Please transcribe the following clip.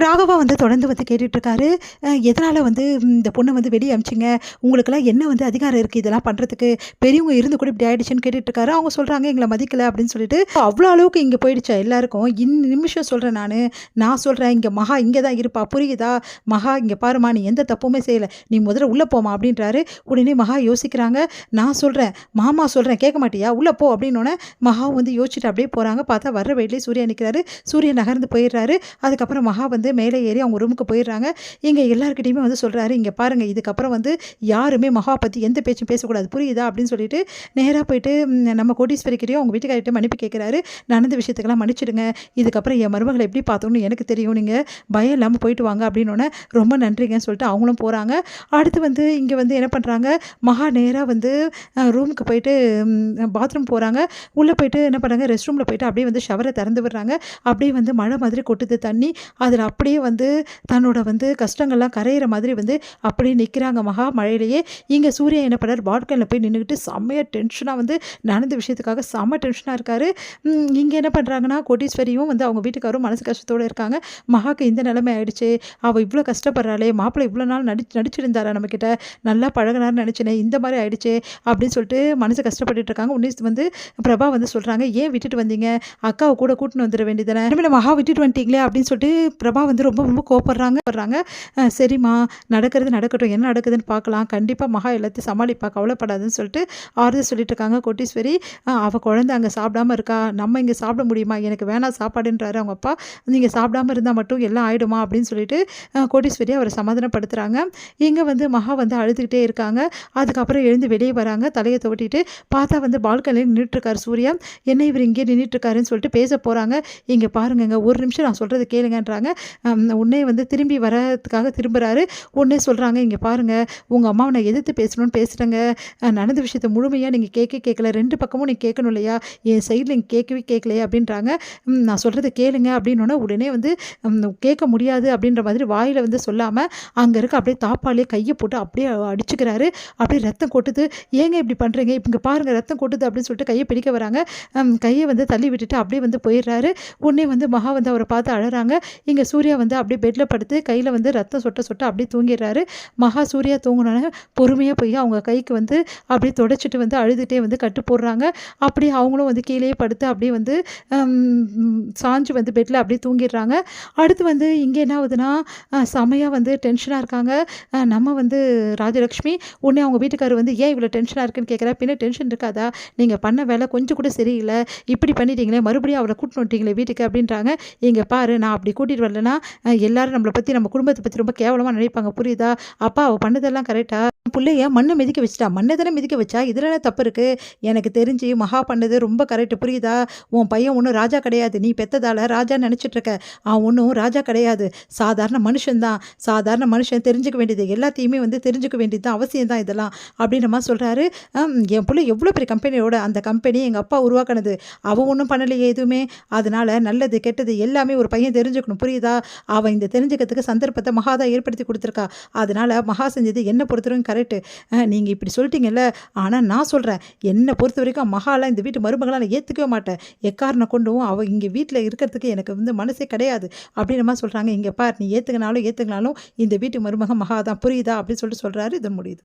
ராகவா வந்து தொடர்ந்து வந்து கேட்டுட்ருக்காரு. எதனால் வந்து இந்த பொண்ணை வந்து வெளியே அனுப்பிச்சிங்க, உங்களுக்கெல்லாம் என்ன வந்து அதிகாரம் இருக்குது இதெல்லாம் பண்ணுறதுக்கு, பெரியவங்க இருந்து கூட இப்படி ஆயிடுச்சுன்னு கேட்டுட்ருக்காரு. அவங்க சொல்கிறாங்க எங்களை மதிக்கலை அப்படின்னு சொல்லிட்டு. அவ்வளோ அளவுக்கு இங்கே போயிடுச்சா எல்லாருக்கும். நிமிஷம் சொல்கிறேன் நான் சொல்கிறேன், இங்கே மகா இங்கே தான் இருப்பா, புரியுதா? மகா இங்கே பாருமா, நீ எந்த தப்புமே செய்யலை, நீ முதல்ல உள்ளே போமா அப்படின்றாரு. உடனே மகா யோசிக்கிறாங்க. நான் சொல்கிறேன் மாமா சொல்கிறேன் கேட்க மாட்டியா, உள்ளே போ அப்படின்னோடனே மகா வந்து யோசிச்சுட்டு அப்படியே போகிறாங்க. பார்த்தா வர்ற வழியிலே சூர்யா நிற்கிறாரு. சூரியன் நகர்ந்து போயிடுறாரு. அதுக்கப்புறம் மகா வந்து மேலே ஏறி அவங்க ரூமுக்கு போயிடுறாங்க. இங்கே எல்லாருக்கிட்டையுமே வந்து சொல்கிறாரு, இங்கே பாருங்கள் இதுக்கப்புறம் வந்து யாருமே மகா பற்றி எந்த பேச்சும் பேசக்கூடாது, புரியுதா அப்படின்னு சொல்லிட்டு நேராக போயிட்டு நம்ம கோடீஸ்வரிக்கிட்டையும் அவங்க வீட்டுக்காரிட்ட மன்னிப்பு கேட்குறாரு. நடந்த விஷயத்துக்கெல்லாம் மன்னிச்சிடுங்க, இதுக்கப்புறம் என் மருமகளை எப்படி பார்த்தோன்னு எனக்கு தெரியும், நீங்கள் பயம் இல்லாமல் போயிட்டு வாங்க அப்படின்னோடனே ரொம்ப நன்றிங்கன்னு சொல்லிட்டு அவங்களும் போகிறாங்க. அடுத்து வந்து இங்கே வந்து என்ன பண்ணுறாங்க, மகா நேராக வந்து ரூமுக்கு போயிட்டு பாத்ரூம் போகிறாங்க. உள்ளே போயிட்டு என்ன பண்ணுறாங்க, ரெஸ்ட் ரூமில் போயிட்டு அப்படியே வந்து ஷவரை திறந்து விடுறாங்க. அப்படியே வந்து மழை மாதிரி கொட்டுது தண்ணி. அதில் அப்படியே வந்து தன்னோட வந்து கஷ்டங்கள்லாம் கரையிற மாதிரி வந்து அப்படியே நிற்கிறாங்க மகா மழையிலேயே. இங்கே சூர்யா என்ன பண்ணார், பால்கனியில் போய் நின்றுக்கிட்டு செம்மையாக டென்ஷனாக வந்து நடந்த விஷயத்துக்காக செம்ம டென்ஷனாக இருக்கார். இங்கே என்ன பண்ணுறாங்கன்னா, கோடீஸ்வரியும் வந்து அவங்க வீட்டுக்காரும் மனசு கஷ்டத்தோடு இருக்காங்க. மகாக்கு இந்த நிலைமை ஆயிடுச்சு, அவள் இவ்வளோ கஷ்டப்படுறாளே, மாப்பிள்ளை இவ்வளோ நாள் நடிச்சிருந்தாரா நம்மக்கிட்ட, நல்லா பழகினார்னு நினச்சினேன், இந்த மாதிரி ஆயிடுச்சு அப்படின்னு சொல்லிட்டு மனசு கஷ்டப்பட்டுட்டு இருக்காங்க. உன்னே வந்து பிரபா வந்து சொல்கிறாங்க, ஏன் விட்டுட்டு வந்தீங்க, அக்காவை கூட கூட்டின்னு வந்துட வேண்டியதானே, மகா விட்டுட்டு வந்துட்டீங்களே அப்படின்னு சொல்லிட்டு பிரபா வந்து ரொம்ப ரொம்ப கோப்படுறாங்க. சரிம்மா நடக்கிறது நடக்கட்டும், என்ன நடக்குதுன்னு பார்க்கலாம், கண்டிப்பாக மகா எல்லாத்தையும் சமாளிப்பா, கவலைப்படாதுன்னு சொல்லிட்டு ஆறுதல் சொல்லிட்டு இருக்காங்க கோட்டீஸ்வரி. அவள் குழந்தை அங்கே சாப்பிடாம இருக்கா, நம்ம இங்கே சாப்பிட முடியுமா, எனக்கு வேணாம் சாப்பாடுன்றாரு அவங்க அப்பா. நீங்கள் சாப்பிடாம இருந்தால் மட்டும் எல்லாம் ஆகிடுமா அப்படின்னு சொல்லிட்டு கோட்டீஸ்வரி அவரை சமாதானப்படுத்துகிறாங்க. இங்கே வந்து மகா வந்து அழுதுகிட்டே இருக்காங்க. அதுக்கப்புறம் எழுந்து வெளியே வராங்க. தலையை துவட்டிட்டு பார்த்தா வந்து பால்கனியில் நின்றுட்டுருக்காரு சூர்யா. என்ன இவர் இங்கே நின்றுட்டுருக்காருன்னு சொல்லிட்டு பேச போகிறாங்க. இங்கே பாருங்கங்க, ஒரு நிமிஷம் நான் சொல்கிறது கேளுங்கன்றாங்க. உடனே வந்து திரும்பி வரதுக்காக திரும்புகிறாரு. உடனே சொல்கிறாங்க, இங்கே பாருங்கள், உங்கள் அம்மாவை நான் எதிர்த்து பேசணும்னு பேசுகிறேங்க, நடந்த விஷயத்தை முழுமையாக நீங்கள் கேட்கல, ரெண்டு பக்கமும் நீங்கள் கேட்கணும் இல்லையா, என் சைடில் நீங்கள் கேட்கலையே அப்படின்றாங்க. நான் சொல்கிறது கேளுங்க அப்படின்னோடனே உடனே வந்து கேட்க முடியாது அப்படின்ற மாதிரி வாயில் வந்து சொல்லாமல் அங்கே இருக்க அப்படியே தாப்பாலே கையை போட்டு அப்படியே அடிச்சுக்கிறாரு. அப்படியே ரத்தம் கொட்டுது. ஏங்க இப்படி பண்ணுறீங்க, இங்கே பாருங்கள் ரத்தம் கொட்டுது அப்படின்னு சொல்லிட்டு கையை பிடிக்க வராங்க. கையை வந்து தள்ளி விட்டுட்டு அப்படியே வந்து போயிடுறாரு. உடனே வந்து மகா வந்து அவரை பார்த்து அழறாங்க. இங்கே சூர்யா வந்து அப்படியே பெட்டில் படுத்து கையில் வந்து ரத்தம் சொட்ட சொட்ட அப்படியே தூங்கிடுறாரு. மகா சூர்யா தூங்கினோன்னே பொறுமையாக போய் அவங்க கைக்கு வந்து அப்படியே தொடச்சிட்டு வந்து அழுதுகிட்டே வந்து கட்டு போடுறாங்க. அப்படியே அவங்களும் வந்து கீழேயே படுத்து அப்படியே வந்து சாஞ்சு வந்து பெட்டில் அப்படியே தூங்கிடுறாங்க. அடுத்து வந்து இங்கே என்ன ஆகுதுன்னா, செமையாக வந்து டென்ஷனாக இருக்காங்க நம்ம வந்து ராஜலக்ஷ்மி. உடனே அவங்க வீட்டுக்காரர் வந்து ஏன் இவ்வளோ டென்ஷனாக இருக்குன்னு கேட்குறா. பின்ன டென்ஷன் இருக்காதா, நீங்கள் பண்ண வேலை கொஞ்சம் கூட சரியில்லை, இப்படி பண்ணிட்டீங்களே, மறுபடியும் அவளை கூட்டின்னு வந்துட்டீங்களே வீட்டுக்கு அப்படின்றாங்க. இங்கே பாரு, நான் அப்படி கூட்டிகிட்டு வரலன்னா எல்லாரும் நம்மளை பற்றி நம்ம குடும்பத்தை பற்றி ரொம்ப கேவலமாக நினைப்பாங்க, புரியுதா? அப்பா அவள் பண்ணதெல்லாம் கரெக்டா, பிள்ளைய மண்ணை மிதிக்க வச்சுட்டா, மண்ணை தானே மிதிக்க வச்சா, இதில் என்ன தப்பு இருக்குது? எனக்கு தெரிஞ்சு மகா பண்ணது ரொம்ப கரெக்டு, புரியுதா? உன் பையன் ஒன்றும் ராஜா கிடையாது, நீ பெற்றதால் ராஜான்னு நினச்சிட்ருக்க, அவன் ஒன்றும் ராஜா கிடையாது, சாதாரண மனுஷன்தான். சாதாரண மனுஷன் தெரிஞ்சுக்க வேண்டியது எல்லாத்தையுமே வந்து தெரிஞ்சுக்க வேண்டியது தான், அவசியம் தான் இதெல்லாம் அப்படின்ற மாதிரி சொல்கிறாரு. என் பிள்ளை எவ்வளோ பெரிய கம்பெனியோட, அந்த கம்பெனி எங்கள் அப்பா உருவாக்கினது, அவன் ஒன்றும் பண்ணலையே எதுவுமே, அதனால் நல்லது கெட்டது எல்லாமே ஒரு பையன் தெரிஞ்சுக்கணும், புரியுதா? அவன் இந்த தெரிஞ்சுக்கிறதுக்கு சந்தர்ப்பத்தை மகா தான் ஏற்படுத்தி கொடுத்துருக்கா. அதனால் மகா செஞ்சது என்னை பொறுத்தவரைக்கும் கரெக்டு. நீங்கள் இப்படி சொல்லிட்டீங்கல்ல, ஆனால் நான் சொல்கிறேன், என்னை பொறுத்த வரைக்கும் மகாலாம் இந்த வீட்டு மருமகளாக நான் ஏற்றுக்கவே மாட்டேன், எக்காரணம் கொண்டும் அவள் இங்கே வீட்டில் இருக்கிறதுக்கு எனக்கு வந்து மனசே கிடையாது அப்படின்ற மாதிரி சொல்கிறாங்க. இங்கே பார், நீ ஏற்றுக்கினாலும் இந்த வீட்டு மருமக மகா தான், புரியுதா அப்படின்னு சொல்லிட்டு சொல்கிறாரு. இது முடியுது.